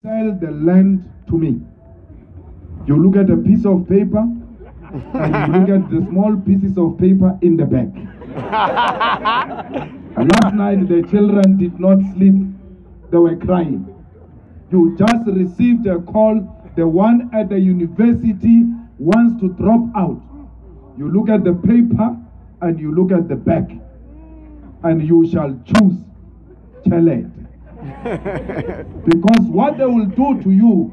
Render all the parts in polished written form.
Sell the land to me. You look at a piece of paper and you look at the small pieces of paper in the back. Last night the children did not sleep. They were crying. You just received a call. The one at the university wants to drop out. You look at the paper and you look at the back, and you shall choose Chalet. Because what they will do to you,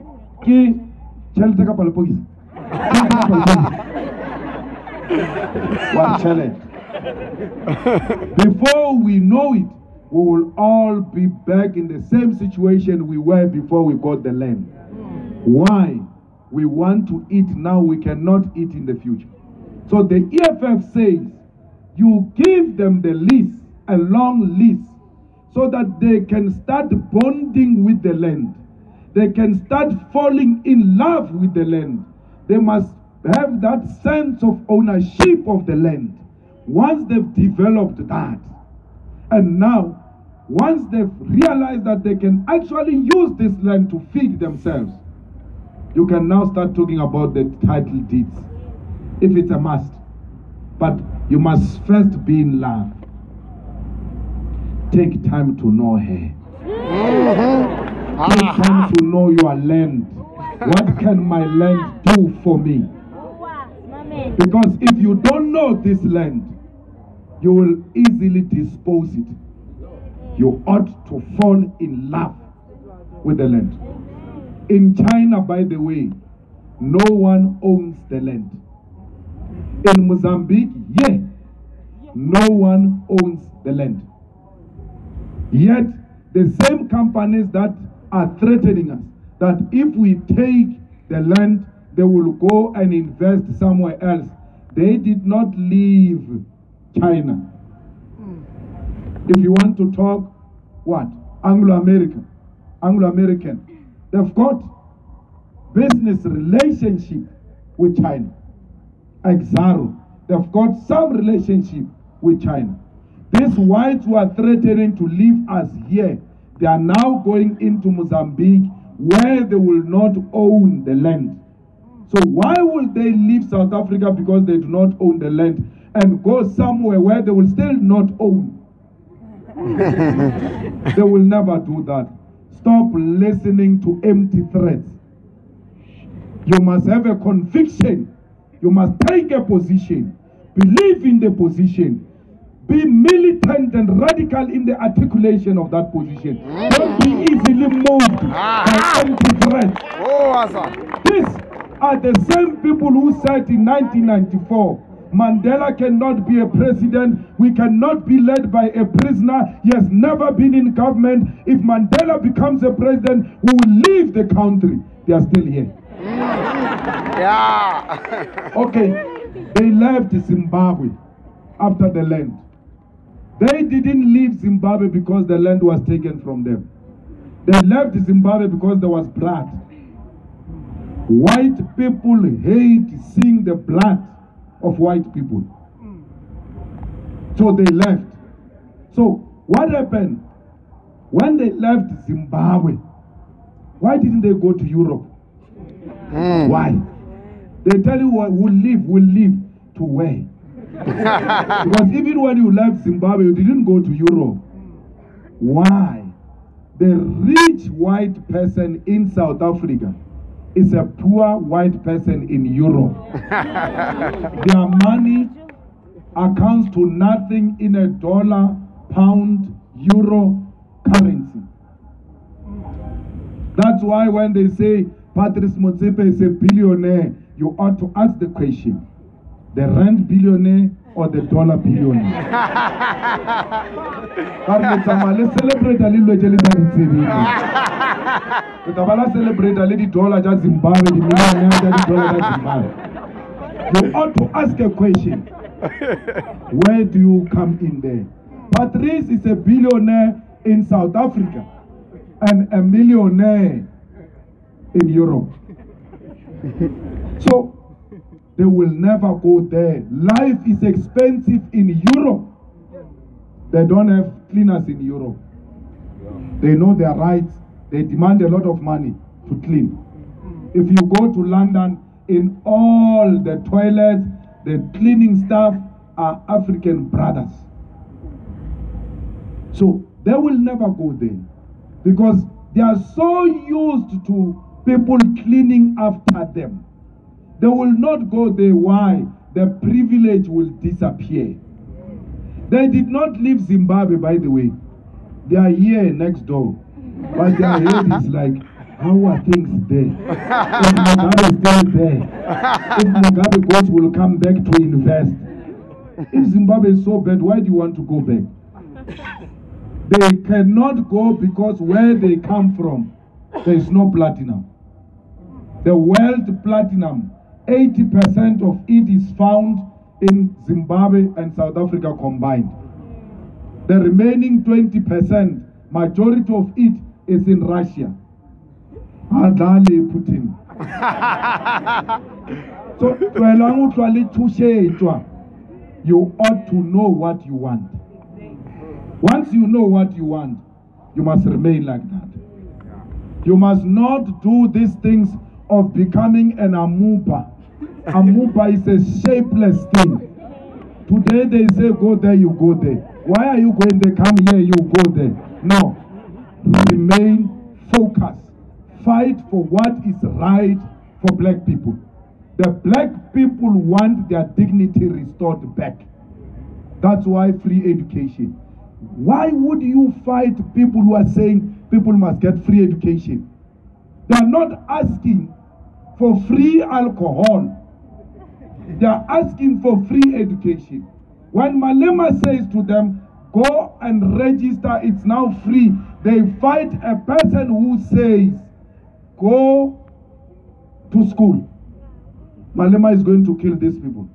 before we know it, we will all be back in the same situation we were before we got the land. Why? We want to eat now, we cannot eat in the future. So the EFF says, you give them the lease, a long lease, so that they can start bonding with the land. They can start falling in love with the land. They must have that sense of ownership of the land. Once they've developed that, and now, once they've realized that they can actually use this land to feed themselves, you can now start talking about the title deeds, if it's a must. But you must first be in love. Take time to know her. Take time to know your land. What can my land do for me? Because if you don't know this land, you will easily dispose it. You ought to fall in love with the land. In China, by the way, no one owns the land. In Mozambique, no one owns the land. Yet, the same companies that are threatening us, that if we take the land, they will go and invest somewhere else. They did not leave China. If you want to talk, what? Anglo-American. They've got business relationship with China. Exaro. They've got some relationship with China. These whites who are threatening to leave us here, they are now going into Mozambique where they will not own the land. So why will they leave South Africa because they do not own the land and go somewhere where they will still not own? They will never do that. Stop listening to empty threats. You must have a conviction. You must take a position. Believe in the position. Be militant and radical in the articulation of that position. Don't be easily moved by empty threats. These are the same people who said in 1994, Mandela cannot be a president. We cannot be led by a prisoner. He has never been in government. If Mandela becomes a president, we will leave the country. They are still here. Okay, they left Zimbabwe after the land. They didn't leave Zimbabwe because the land was taken from them. They left Zimbabwe because there was blood. White people hate seeing the blood of white people. So they left. So what happened? When they left Zimbabwe, why didn't they go to Europe? Why? They tell you what, we'll leave. To where? Because even when you left Zimbabwe, you didn't go to Europe. Why? The rich white person in South Africa is a poor white person in Europe. Their money accounts to nothing in a dollar, pound, euro currency. That's why when they say Patrice Motsepe is a billionaire, you ought to ask the question, the rand billionaire or the dollar billionaire? Let's celebrate a little celebrate a little dollar just Zimbabwe, the dollar Zimbabwe. You ought to ask a question. Where do you come in there? Patrice is a billionaire in South Africa and a millionaire in Europe. So they will never go there. Life is expensive in Europe. They don't have cleaners in Europe. They know their rights They demand a lot of money to clean. If you go to London, in all the toilets, the cleaning staff are African brothers. So they will never go there because they are so used to people cleaning after them. They will not go there. Why? The privilege will disappear. They did not leave Zimbabwe, by the way. They are here next door. But their head is like, how are things there? If Mugabe is still there, if Mugabe goes, will come back to invest. If Zimbabwe is so bad, why do you want to go back? They cannot go because where they come from, there is no platinum. The world platinum, 80% of it is found in Zimbabwe and South Africa combined. The remaining 20%, majority of it is in Russia. Adale Putin. So, you ought to know what you want. Once you know what you want, you must remain like that. You must not do these things of becoming an amoeba. Amoeba is a shapeless thing. Today they say go there, you go there. Why are you going there? Come here, you go there. No. Remain focused. Fight for what is right for black people. The black people want their dignity restored back. That's why free education. Why would you fight people who are saying people must get free education? They are not asking for free alcohol. They are asking for free education. When Malema says to them, go and register, it's now free, they fight a person who says, go to school. Malema is going to kill these people.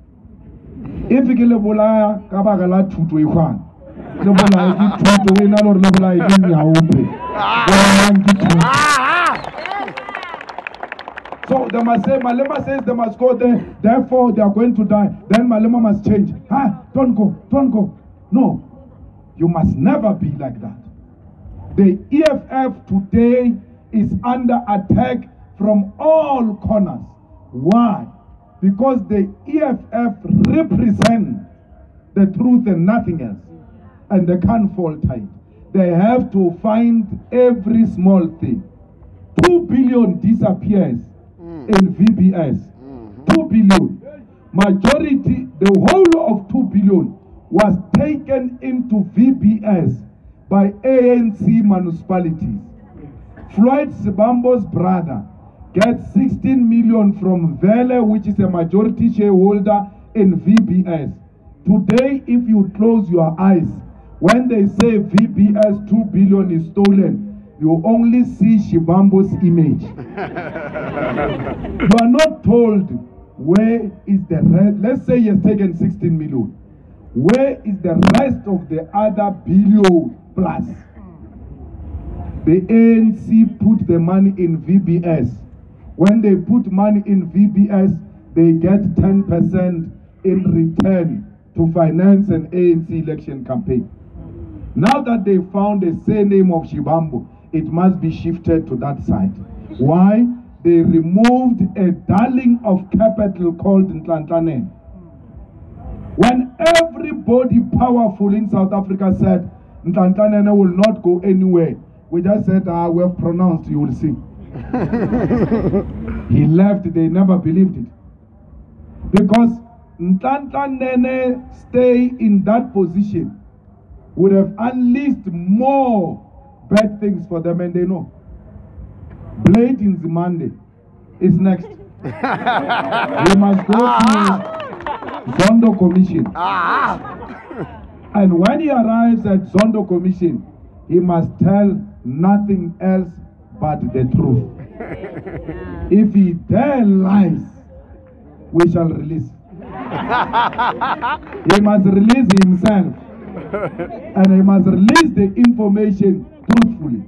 If you kill a bola, kabagala tutu ikwan. The bola tutu ina lor the bola ikini ya upe. So they must say, Malema says they must go there, therefore they are going to die. Then Malema must change. Don't go, don't go. No, you must never be like that. The EFF today is under attack from all corners. Why? Because the EFF represent the truth and nothing else. And they can't fall tight. They have to find every small thing. 2 billion disappears in VBS. 2 billion. Majority, the whole of 2 billion was taken into VBS by ANC municipalities. Floyd Sibambo's brother gets 16 million from Vele, which is a majority shareholder in VBS. Today, if you close your eyes, when they say VBS 2 billion is stolen, you only see Shibambo's image. You are not told where is the rest. Let's say he has taken 16 million. Where is the rest of the other billion plus? The ANC put the money in VBS. When they put money in VBS, they get 10% in return to finance an ANC election campaign. Now that they found the surname of Shibambo, it must be shifted to that side. Why? They removed a darling of capital called Ntlantlanen. When everybody powerful in South Africa said Ntlantlanen will not go anywhere, we just said, we have pronounced, you will see. He left, they never believed it. Because Ntlantlanen stay in that position would have unleashed more bad things for them, and they know. Blade in Zimande is next. We must go to Zondo Commission. And when he arrives at Zondo Commission, he must tell nothing else but the truth. If he dare lies, we shall release. He must release himself. And he must release the information truthfully.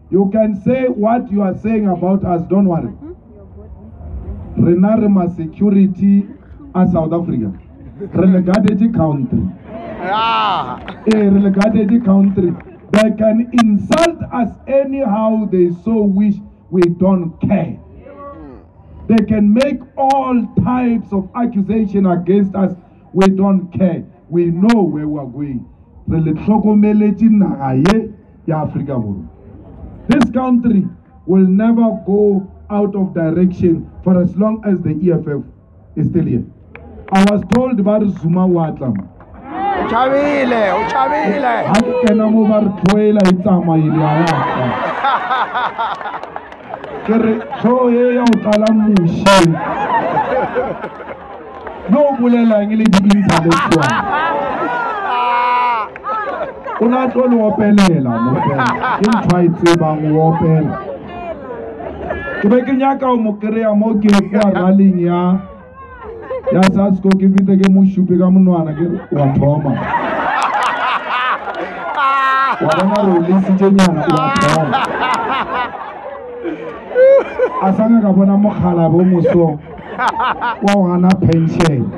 You can say what you are saying about us, don't worry. Renarima security as South Africa. Relegated country. Relegated country. They can insult us anyhow they so wish. We don't care. They can make all types of accusation against us. We don't care. We know where we are going. This country will never go out of direction for as long as the EFF is still here. I was told about Zuma Watlam. No bulela ngile di intellectual. Una tlo opelela mo pela. Ke ntshwaitse ba mo opela. Ke be ke nyaka o mo kreya mo ke kwa rallying ya Sasko ke vite ke mo shupe ka monwana ke wa thoma. Wa bona ro lisitse nyana wa thoma. Asanga ka bona mogala bo moso. Wa wana pension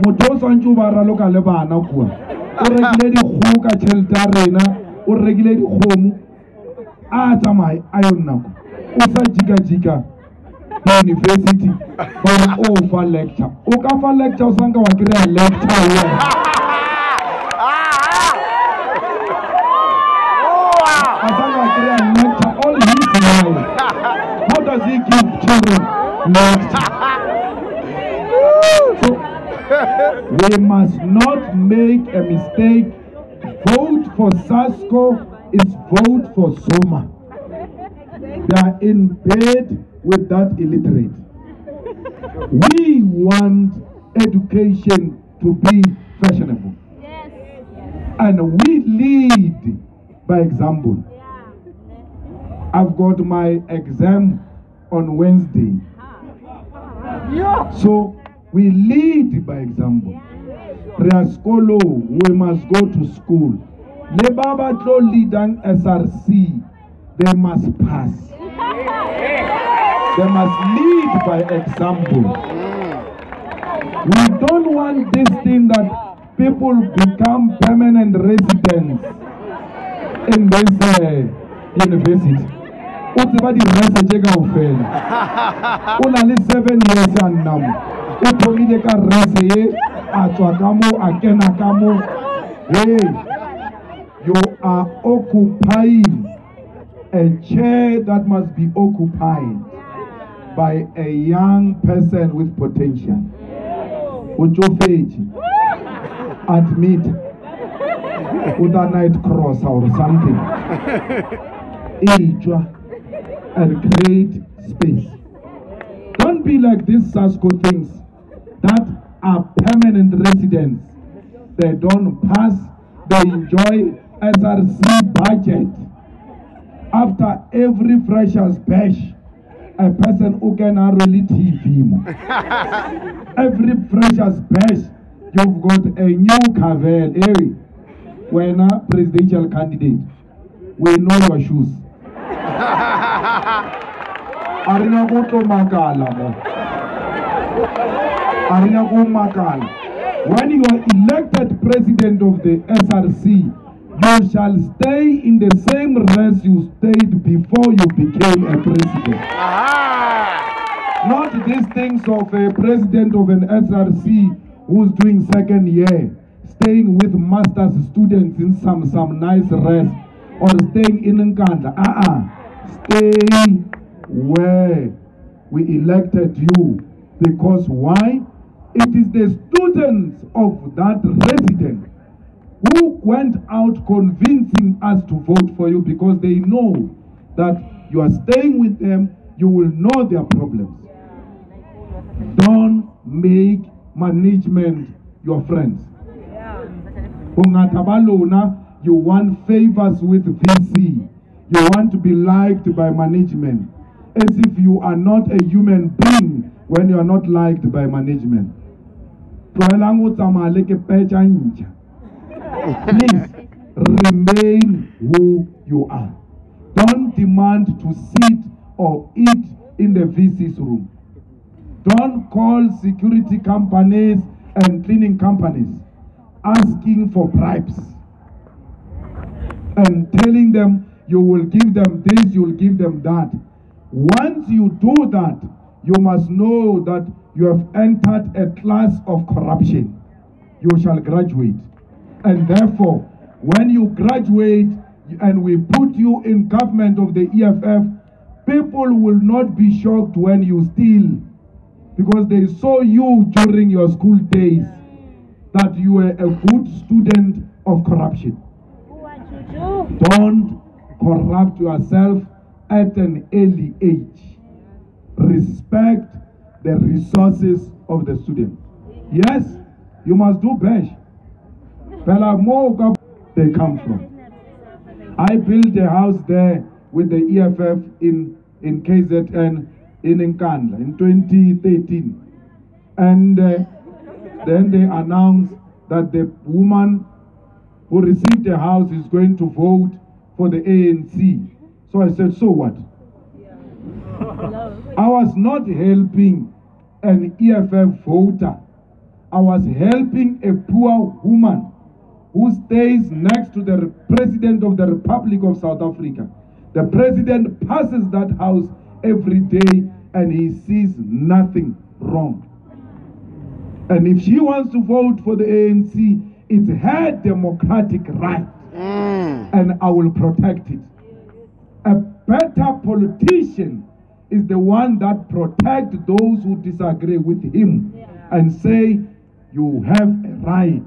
motho swantse ba raloka le bana kwa o rekile di kgoka tšhelete rena o rekile di khomu a tsamai a yo nako o sa jika university o fa lecture o ka fa lecture o sanga wa kry lecture asanga wa kry lecture all his life. How does he give children lecture? So we must not make a mistake. Vote for Sasko is vote for Soma. They are in bed with that illiterate. We want education to be fashionable. Yes. And we lead by example. I've got my exam on Wednesday. So we lead by example. Riaskolo, we must go to school. Le baba tlo leading SRC, they must pass. They must lead by example. We don't want this thing that people become permanent residents in this university. Whatever the message go fail. Only 7 years and now. Utomileka rese atwakamo akenakamo. Hey, you are occupying a chair that must be occupied by a young person with potential. Ujofeji, admit with a night cross or something. Age and create space. Don't be like these Sasko things that are permanent residents. They don't pass, they enjoy SRC budget. After every freshers bash, a person who can really TV. Every freshers bash, you've got a new Cavell. Hey, when a presidential candidate, we know your shoes. Arina go makala. Arina go makala. When you are elected president of the SRC, you shall stay in the same race you stayed before you became a president. Not these things of a president of an SRC who's doing second year, staying with master's students in some nice race, or staying in Nkanda. Stay where we elected you. Because why? It is the students of that resident who went out convincing us to vote for you, because they know that you are staying with them, you will know their problems. Don't make management your friends. You want favors with VC. You want to be liked by management, as if you are not a human being when you are not liked by management. Please remain who you are. Don't demand to sit or eat in the VC's room. Don't call security companies and cleaning companies asking for bribes. and telling them you will give them this, you will give them that. Once you do that, you must know that you have entered a class of corruption. You shall graduate. And therefore, when you graduate and we put you in government of the EFF, people will not be shocked when you steal, because they saw you during your school days that you were a good student of corruption. Don't corrupt yourself at an early age. Respect the resources of the student. Yes, you must do best. They come from. I built a house there with the EFF in KZN in Nkandla in 2013. And then they announced that the woman who received the house is going to vote for the ANC. So I said, so what? I was not helping an EFF voter. I was helping a poor woman who stays next to the President of the Republic of South Africa. The President passes that house every day and he sees nothing wrong. And if she wants to vote for the ANC, it's her democratic right. And I will protect it. A better politician is the one that protects those who disagree with him and say, you have a right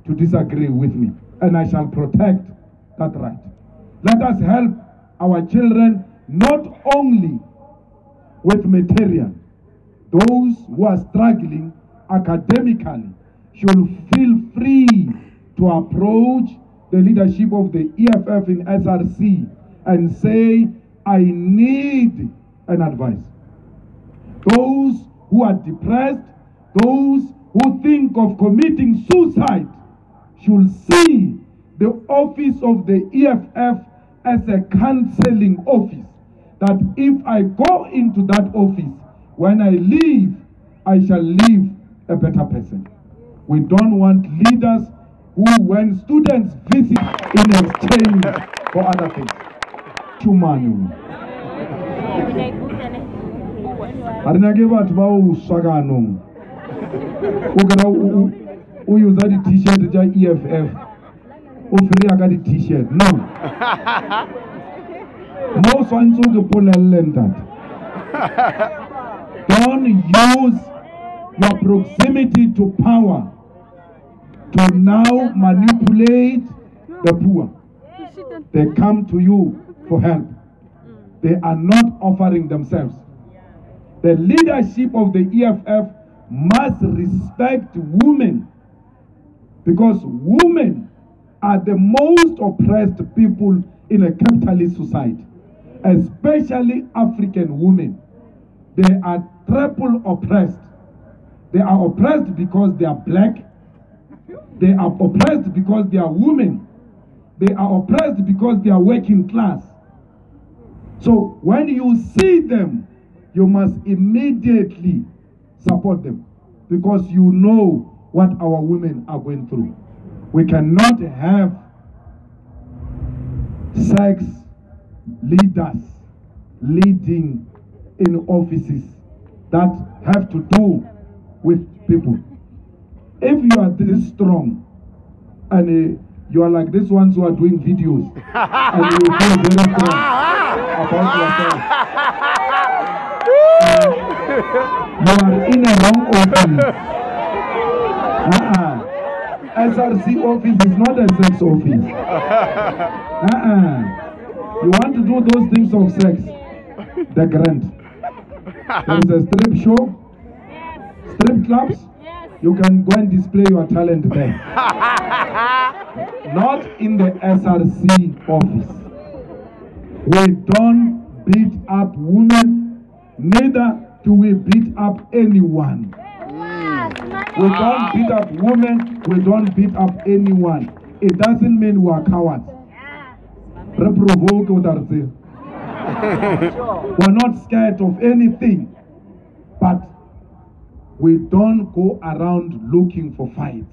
to disagree with me, and I shall protect that right. Let us help our children not only with material. Those who are struggling academically should feel free to approach the leadership of the EFF in SRC and say, I need an advice. Those who are depressed, those who think of committing suicide, should see the office of the EFF as a counseling office. That if I go into that office, when I leave, I shall leave a better person. We don't want leaders who, when students visit, in exchange for other things. Chumanu. Arinage bathu ba uswakano. Who use the t-shirt ja EFF o free aga the t-shirt no swantse ke polellen that. Don't use your proximity to power to now manipulate the poor. They come to you for help. They are not offering themselves. The leadership of the EFF must respect women, because women are the most oppressed people in a capitalist society, especially African women. They are triple oppressed. They are oppressed because they are black. They are oppressed because they are women. They are oppressed because they are working class. So when you see them, you must immediately support them, because you know what our women are going through. We cannot have sex leaders leading in offices that have to do with people. If you are this strong and you are like these ones who are doing videos and you feel very strong about yourself, you are in a wrong office. SRC office is not a sex office. You want to do those things of sex, the grant. There is a strip show, strip clubs. You can go and display your talent there. Not in the SRC office. We don't beat up women, neither do we beat up anyone. We don't beat up women, we don't beat up anyone. It doesn't mean we are cowards. We're not scared of anything, but we don't go around looking for fights.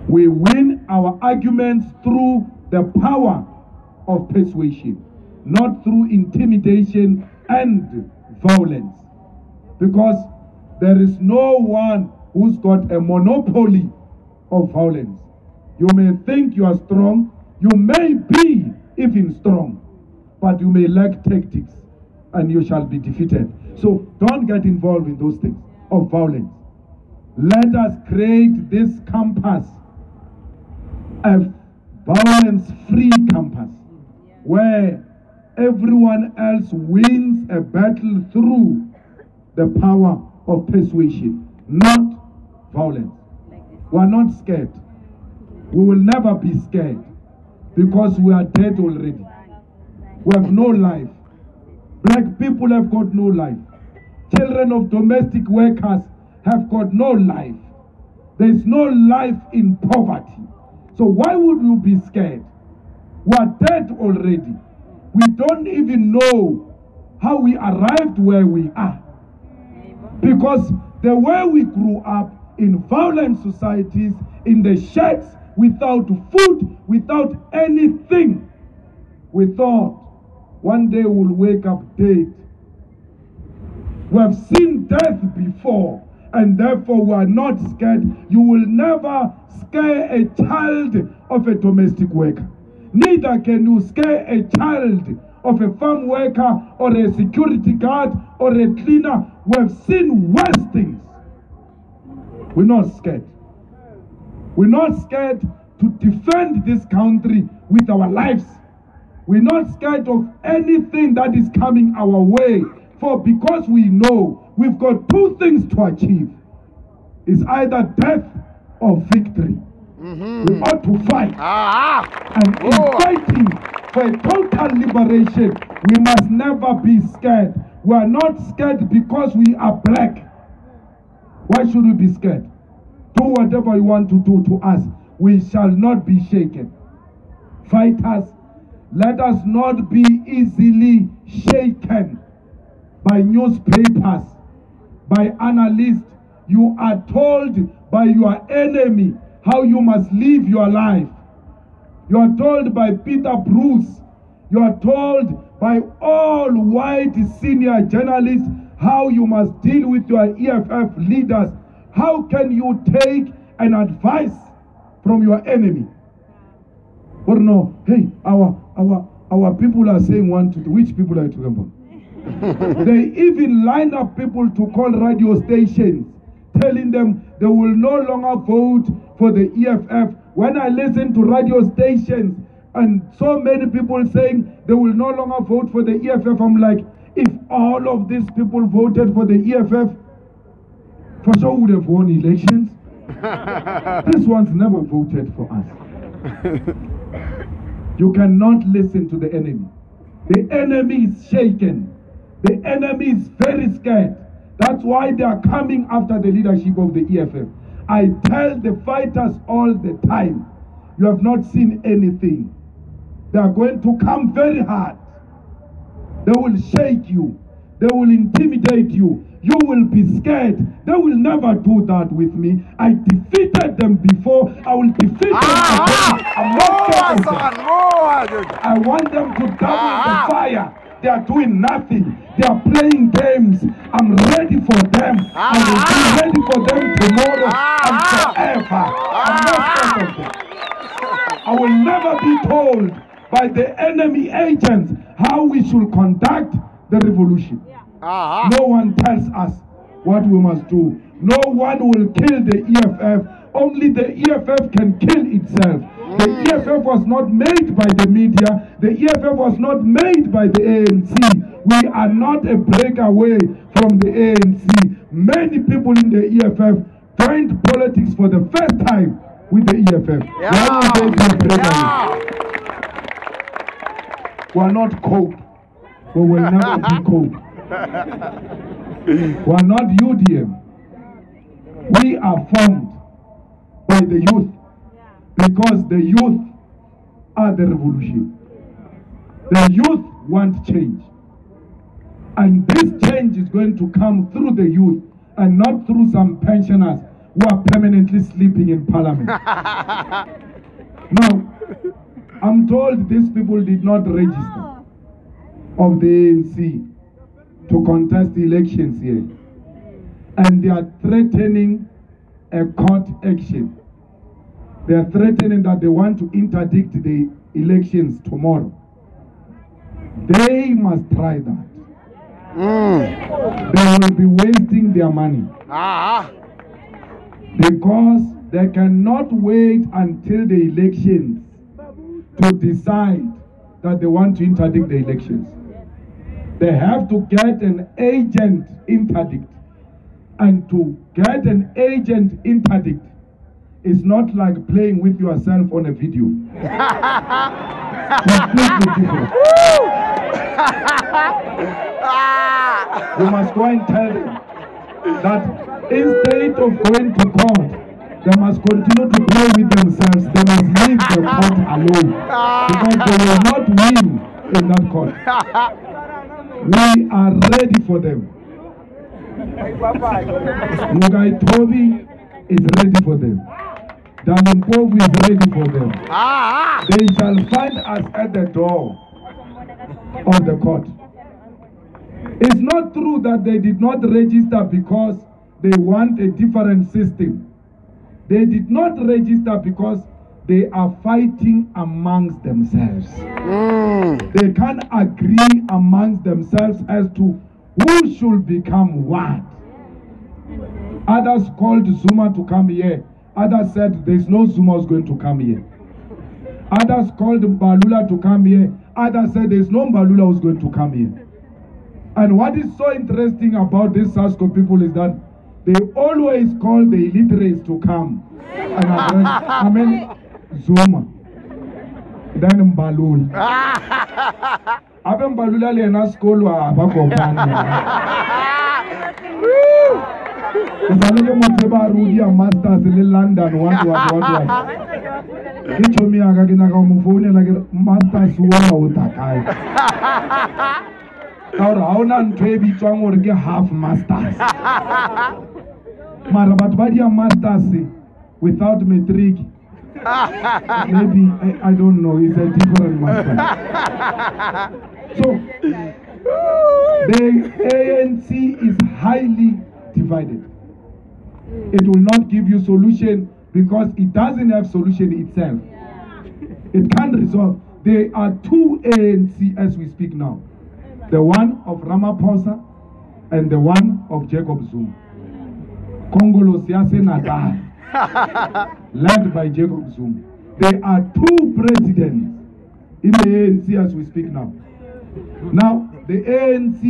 We win our arguments through the power of persuasion, not through intimidation and violence. Because there is no one who's got a monopoly of violence. You may think you are strong, you may be even strong, but you may lack tactics and you shall be defeated. So don't get involved in those things of violence. Let us create this campus a violence-free campus where everyone else wins a battle through the power of persuasion, not violence. We are not scared. We will never be scared because we are dead already. We have no life. Black people have got no life. Children of domestic workers have got no life. There is no life in poverty. So why would you be scared? We are dead already. We don't even know how we arrived where we are. Because the way we grew up in violent societies, in the shacks, without food, without anything, we thought one day we'll wake up dead. We have seen death before, and therefore we are not scared. You will never scare a child of a domestic worker. Neither can you scare a child of a farm worker or a security guard or a cleaner. We have seen worse things. We're not scared. We're not scared to defend this country with our lives. We're not scared of anything that is coming our way. For because we know we've got two things to achieve. It's either death or victory. We ought to fight. And in fighting for a total liberation, we must never be scared. We are not scared because we are black. Why should we be scared? Do whatever you want to do to us. We shall not be shaken. Fighters, let us not be easily shaken by newspapers, by analysts. You are told by your enemy how you must live your life. You are told by Peter Bruce. You are told by all white senior journalists how you must deal with your EFF leaders. How can you take an advice from your enemy? Or no, hey, our people are saying one to two. Which people are you talking about? They even line up people to call radio stations, telling them they will no longer vote for the EFF. When I listen to radio stations and so many people saying they will no longer vote for the EFF, I'm like, if all of these people voted for the EFF, for sure would have won elections. These ones never voted for us. You cannot listen to the enemy. The enemy is shaken. The enemy is very scared. That's why they are coming after the leadership of the EFF. I tell the fighters all the time, you have not seen anything. They are going to come very hard. They will shake you. They will intimidate you. You will be scared. They will never do that with me. I defeated them before. I will defeat them again. I'm not scared of them. I want them to double the fire. They are doing nothing. They are playing games. I'm ready for them. I will be ready for them tomorrow and forever. I'm not scared of them. I will never be told by the enemy agents how we should conduct the revolution. No one tells us what we must do. No one will kill the EFF. Only the EFF can kill itself. The EFF was not made by the media. The EFF was not made by the ANC. We are not a breakaway from the ANC. Many people in the EFF joined politics for the first time with the EFF. We are not cope. We will never be cope. We are not UDM. We are formed by the youth because the youth are the revolution. The youth want change. And this change is going to come through the youth and not through some pensioners who are permanently sleeping in parliament. Now, I'm told these people did not register of the ANC to contest elections here. And they are threatening a court action. They are threatening that they want to interdict the elections tomorrow. They must try that. They will be wasting their money. Because they cannot wait until the elections to decide that they want to interdict the elections. They have to get an agent interdict. And to get an agent interdict is not like playing with yourself on a video. Completely different. You must go and tell them that instead of going to court, they must continue to play with themselves. They must leave the court alone. Because they will not win in that court. We are ready for them. Mugai Toby is ready for them. Dalimpovu is ready for them. They shall find us at the door of the court. It's not true that they did not register because they want a different system. They did not register because they are fighting amongst themselves. They can't agree amongst themselves as to who should become what. Others called Zuma to come here. Others said there's no Zuma who's going to come here. Others called Mbalula to come here. Others said there's no Mbalula who's going to come here. And what is so interesting about these Sasko people is that they always call the illiterates to come. And I mean, Zuma. Then Mbalula. Abe Mbalula lena school wa abakopana. Uzaleke motheba rudi ya masters in London what. Kicho mi akakina ka mfone like masters wa utakai. Kaura hauna ntwebi tswang hore ke half masters. Mara batho ba dia masters without matric. Maybe I don't know, it's a different master. So the ANC is highly divided. It will not give you solution because it doesn't have solution itself. It can't resolve. There are two ANC as we speak now. The one of Ramaphosa and the one of Jacob Zuma. Congolo Siase Natal, led by Jacob Zuma. There are two presidents in the ANC as we speak now. Now, the ANC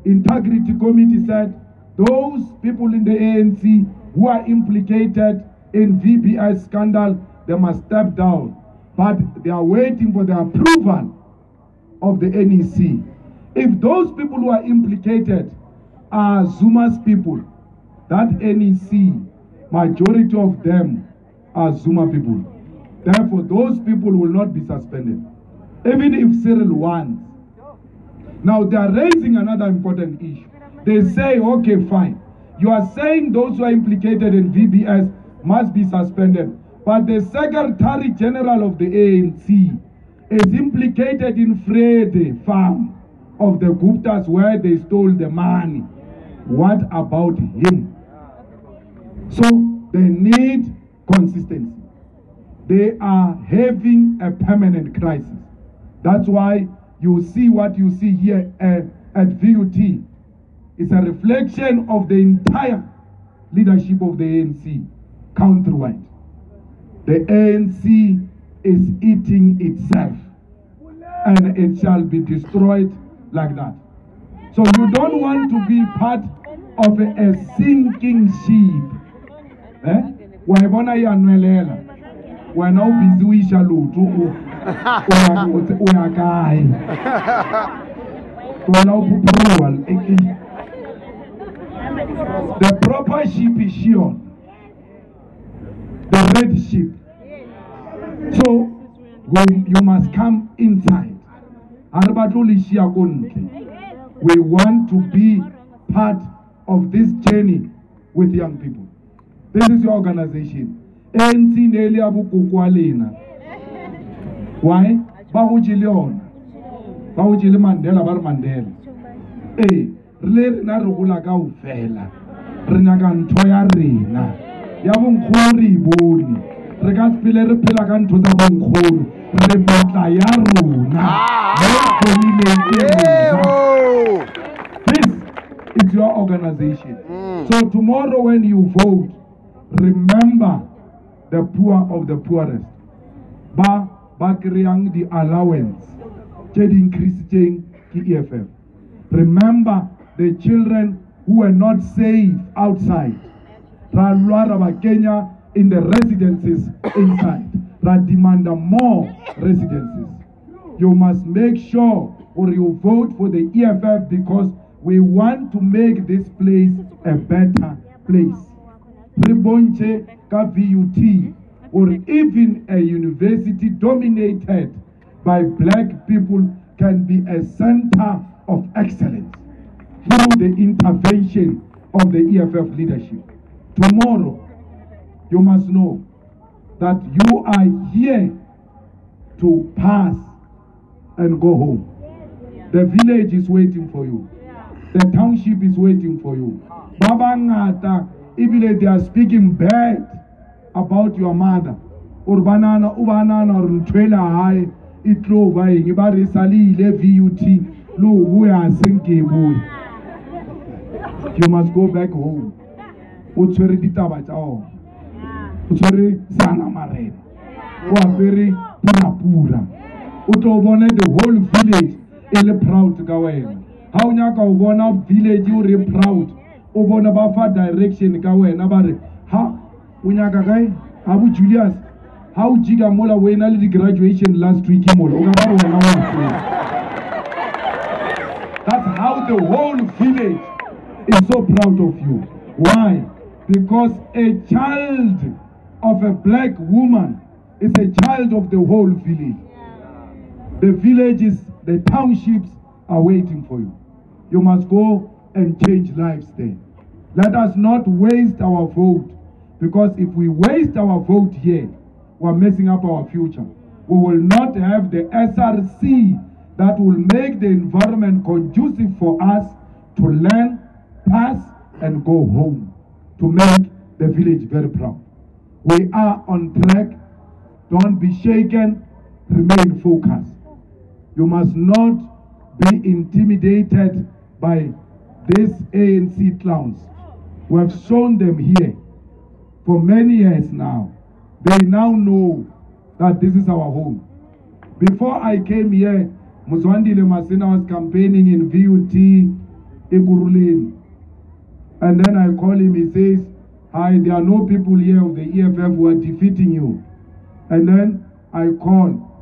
Integrity Committee said those people in the ANC who are implicated in VBI scandal, they must step down. But they are waiting for the approval of the NEC. If those people who are implicated are Zuma's people, that NEC, majority of them are Zuma people. Therefore, those people will not be suspended, even if Cyril wants. Now, they are raising another important issue. They say, okay, fine. You are saying those who are implicated in VBS must be suspended. But the Secretary General of the ANC is implicated in Frede farm of the Guptas where they stole the money. What about him? So they need consistency. They are having a permanent crisis. That's why you see what you see here at VUT. It's a reflection of the entire leadership of the ANC countrywide. The ANC is eating itself and it shall be destroyed like that. So you don't want to be part of a sinking ship. Waibona yanwelela. We're now busy with Shalutu. The proper ship is Shion, the red ship. So you must come inside. We want to be part of this journey with young people. This is your organization. Why? Bahujilion. Bahujili Mandela bar Mandela. Re na re gola ka o fela. Re nyaka ntho ya rena. Ya bonkgori bone. Re ka phele re phela ka ntho tsa bonkgori. Re batla ya rona. This is your organization. So tomorrow when you vote, remember the poor of the poorest. Ba kriyang the allowance. Che di increase ki EFF. Remember the children who were not safe outside. Kenya in the residences inside. Demand more residences. You must make sure or you vote for the EFF because we want to make this place a better place. Ribonche ka VUT or even a university dominated by black people can be a center of excellence through the intervention of the EFF leadership. Tomorrow, you must know that you are here to pass and go home. The village is waiting for you. The township is waiting for you. Babangata, even they are speaking bad about your mother. Urbanana, ubanana, urntwela hai, itlo vai, ibari sali le VUT, lo uya senke boy. You must go back home. Utswere ditaba tao. Utswere sana marene. Uapere pura. Utobone the whole village ele proud ka wena. How nyaka ubona village you re proud. Ubona bafa direction ka wena bare. Ha unyaka kai? Abu Julius. How jiga mola wena le graduation last week mola. That's how the whole village is so proud of you. Why? Because a child of a black woman is a child of the whole village. The villages, the townships are waiting for you. You must go and change lives there. Let us not waste our vote, because if we waste our vote here, we're messing up our future. We will not have the SRC that will make the environment conducive for us to learn, pass, and go home, to make the village very proud. We are on track. Don't be shaken. Remain focused. You must not be intimidated by these ANC clowns. We have shown them here for many years now. They now know that this is our home. Before I came here, Muswandile Masina was campaigning in VUT Ekuruleni. And then I call him, he says, hi, there are no people here of the EFF who are defeating you. And then I call